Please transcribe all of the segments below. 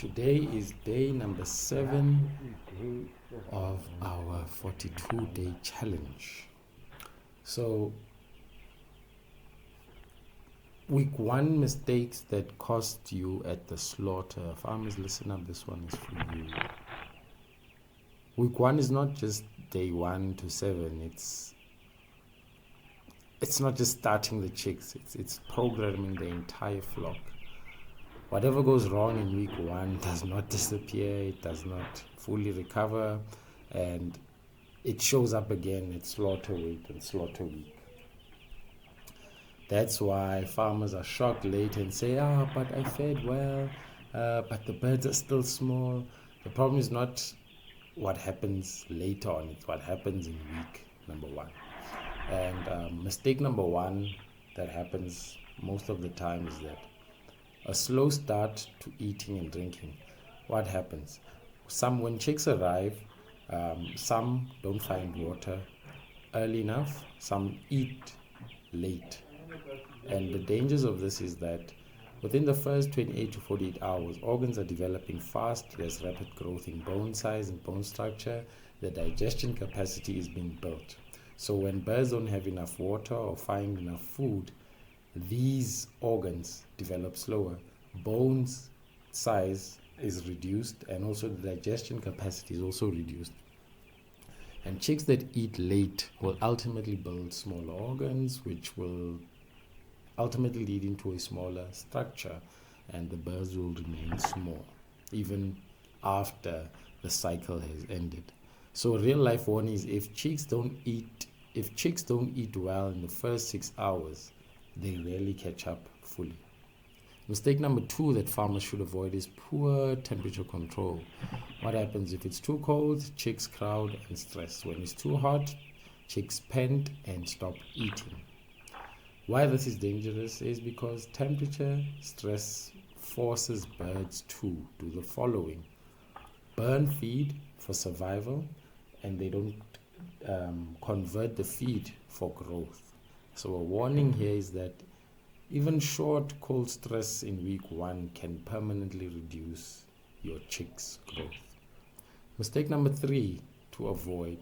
Today is day number 7 of our 42-day challenge. So, week 1 mistakes that cost you at the slaughter. Farmers, listen up, this one is for you. Week 1 is not just day 1 to 7. It's not just starting the chicks. It's programming the entire flock. Whatever goes wrong in week 1 does not disappear, it does not fully recover, and it shows up again at slaughter weight and slaughter week. That's why farmers are shocked late and say, but I fed well, but the birds are still small. The problem is not what happens later on, it's what happens in week number 1. And mistake number 1 that happens most of the time is that a slow start to eating and drinking. What happens? When chicks arrive, some don't find water early enough, some eat late. And the dangers of this is that within the first 28 to 48 hours, organs are developing fast. There's rapid growth in bone size and bone structure. The digestion capacity is being built. So when birds don't have enough water or find enough food, these organs develop slower. Bones size is reduced, and also the digestion capacity is also reduced. And chicks that eat late will ultimately build smaller organs, which will ultimately lead into a smaller structure, and the birds will remain small even after the cycle has ended. So real life warning is if chicks don't eat well in the first 6 hours, they rarely catch up fully. Mistake number 2 that farmers should avoid is poor temperature control. What happens if it's too cold? Chicks crowd and stress. When it's too hot, chicks pant and stop eating. Why this is dangerous is because temperature stress forces birds to do the following: burn feed for survival, and they don't convert the feed for growth. So a warning here is that even short cold stress in week 1 can permanently reduce your chicks' growth. Mistake number 3 to avoid,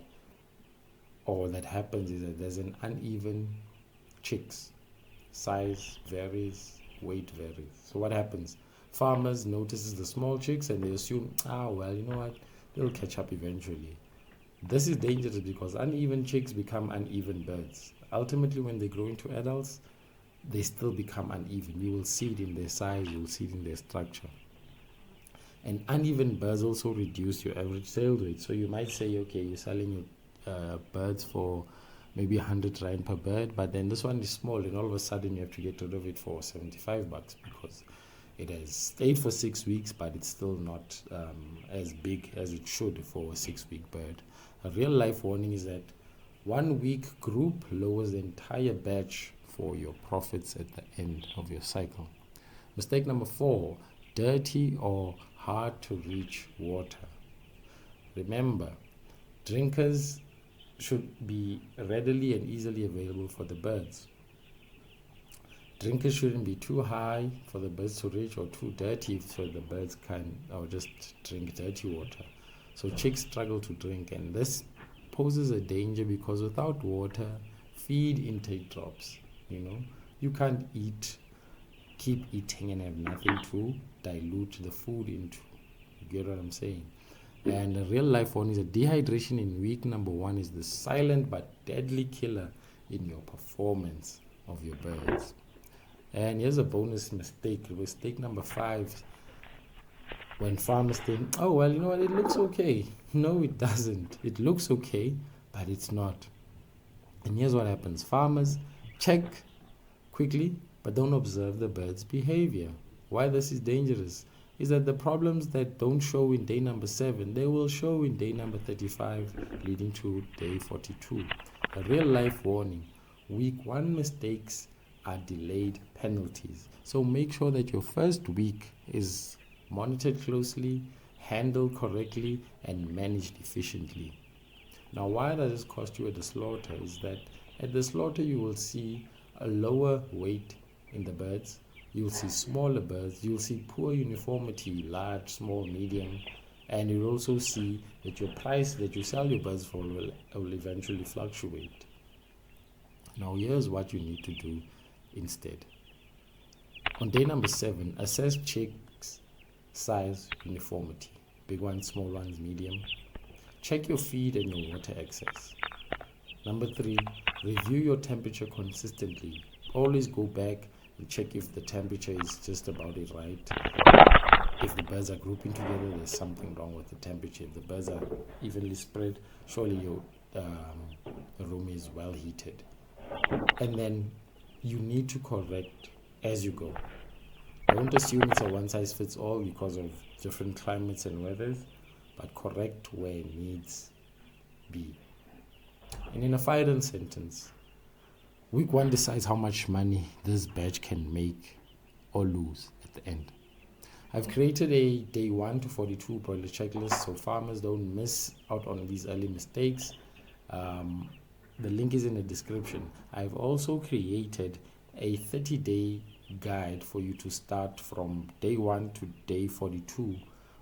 or that happens, is that there's an uneven chicks. Size varies, weight varies. So what happens? Farmers notices the small chicks and they assume, you know what, they'll catch up eventually. This is dangerous because uneven chicks become uneven birds. Ultimately, when they grow into adults, they still become uneven. You will see it in their size, you will see it in their structure. And uneven birds also reduce your average sale rate. So you might say, okay, you're selling your birds for maybe 100 rand per bird, but then this one is small, and all of a sudden you have to get rid of it for 75 bucks because it has stayed for 6 weeks, but it's still not as big as it should for a 6-week bird. A real life warning is that 1 week group lowers the entire batch for your profits at the end of your cycle. Mistake number 4, dirty or hard to reach water. Remember, drinkers should be readily and easily available for the birds. Drinkers shouldn't be too high for the birds to reach or too dirty so the birds can or just drink dirty water. So chicks struggle to drink, and this poses a danger because without water, feed intake drops. You can't keep eating and have nothing to dilute the food into. You get what I'm saying? And a real life one is that dehydration in week number 1 is the silent but deadly killer in your performance of your birds. And here's a bonus mistake. Mistake number 5. When farmers think, you know what, it looks okay. No, it doesn't. It looks okay, but it's not. And here's what happens. Farmers check quickly, but don't observe the bird's behavior. Why this is dangerous is that the problems that don't show in day number 7, they will show in day number 35, leading to day 42. A real life warning. Week 1 mistakes are delayed penalties. So make sure that your first week is monitored closely, handled correctly, and managed efficiently. Now, why does this cost you at the slaughter is that at the slaughter you will see a lower weight in the birds. you'll see smaller birds, you'll see poor uniformity, large, small, medium, and you'll also see that your price that you sell your birds for will eventually fluctuate. Now here's what you need to do instead. On day number 7, assess chicks size uniformity. Big ones, small ones, medium. Check your feed and your water access. Number 3, review your temperature consistently. Always go back and check if the temperature is just about it right. If the birds are grouping together, there's something wrong with the temperature. If the birds are evenly spread, surely your room is well heated. And then you need to correct as you go. Don't assume it's a one size fits all because of different climates and weathers, but correct where it needs be. And in a final sentence, week 1 decides how much money this batch can make or lose at the end. I've created a day 1 to 42 broiler checklist so farmers don't miss out on these early mistakes. The link is in the description. I've also created a 30-day guide for you to start from day 1 to day 42,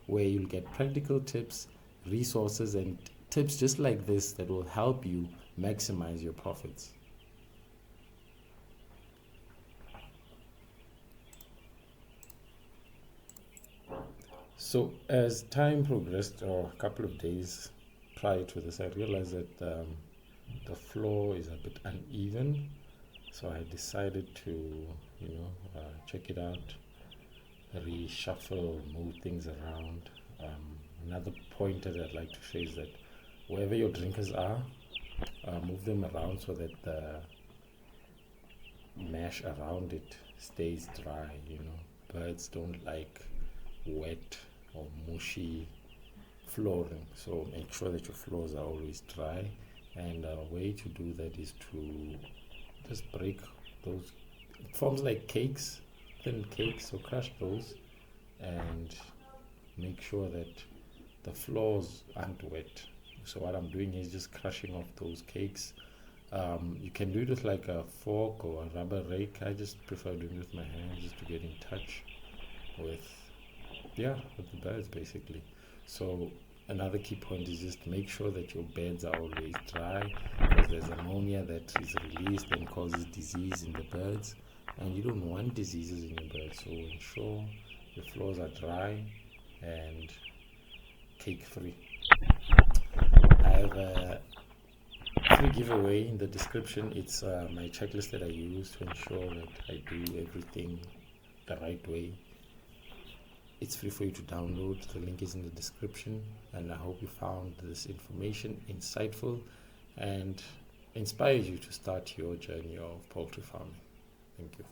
where you'll get practical tips, resources, and tips just like this that will help you maximize your profits. So as time progressed, or a couple of days prior to this, I realized that the floor is a bit uneven, so I decided to check it out, reshuffle, move things around. Another pointer that I'd like to share is that wherever your drinkers are, move them around so that the mesh around it stays dry. Birds don't like wet or mushy flooring, so make sure that your floors are always dry. And a way to do that is to just break those. It forms like cakes, thin cakes, so crush those and make sure that the floors aren't wet. So what I'm doing is just crushing off those cakes. You can do it with like a fork or a rubber rake. I just prefer doing it with my hands just to get in touch with the birds basically. So another key point is just make sure that your beds are always dry, because there's ammonia that is released and causes disease in the birds, and you don't want diseases in your birds. So ensure your floors are dry and cake free. I have a free giveaway in the description. It's my checklist that I use to ensure that I do everything the right way. It's free for you to download. The link is in the description, and I hope you found this information insightful and inspires you to start your journey of poultry farming. Thank you.